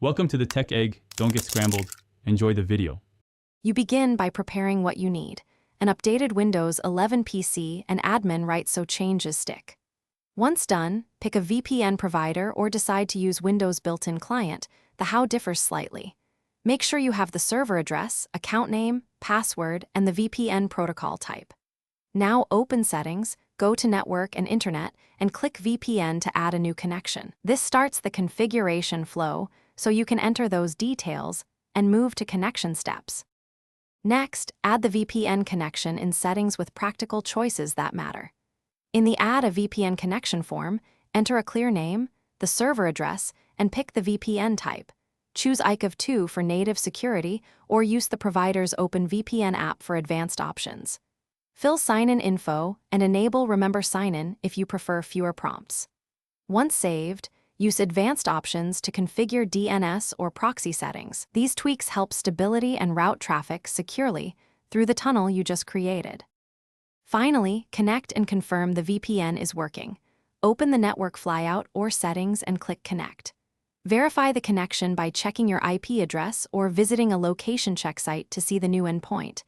Welcome to the Tech Egg. Don't get scrambled. Enjoy the video. You begin by preparing what you need: an updated Windows 11 PC and admin right so changes stick. Once done, pick a VPN provider or decide to use Windows built-in client. The how differs slightly. Make sure you have the server address, account name, password, and the VPN protocol type. Now open Settings, go to Network and Internet, and click VPN to add a new connection. This starts the configuration flow, so you can enter those details and move to connection steps. Next, add the VPN connection in Settings with practical choices that matter. In the Add a VPN connection form, enter a clear name, the server address, and pick the VPN type. Choose ICAV2 for native security or use the provider's OpenVPN app for advanced options. Fill sign-in info and enable Remember Sign-in if you prefer fewer prompts. Once saved, use advanced options to configure DNS or proxy settings. These tweaks help stability and route traffic securely through the tunnel you just created. Finally, connect and confirm the VPN is working. Open the network flyout or settings and click Connect. Verify the connection by checking your IP address or visiting a location check site to see the new endpoint.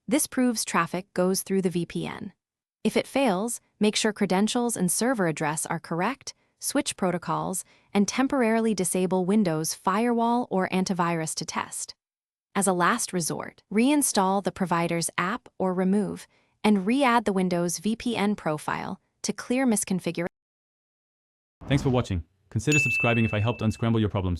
This proves traffic goes through the VPN. If it fails, make sure credentials and server address are correct, switch protocols, and temporarily disable Windows firewall or antivirus to test. As a last resort, reinstall the provider's app or remove, and re-add the Windows VPN profile to clear misconfiguration. Thanks for watching. Consider subscribing if I helped unscramble your problems.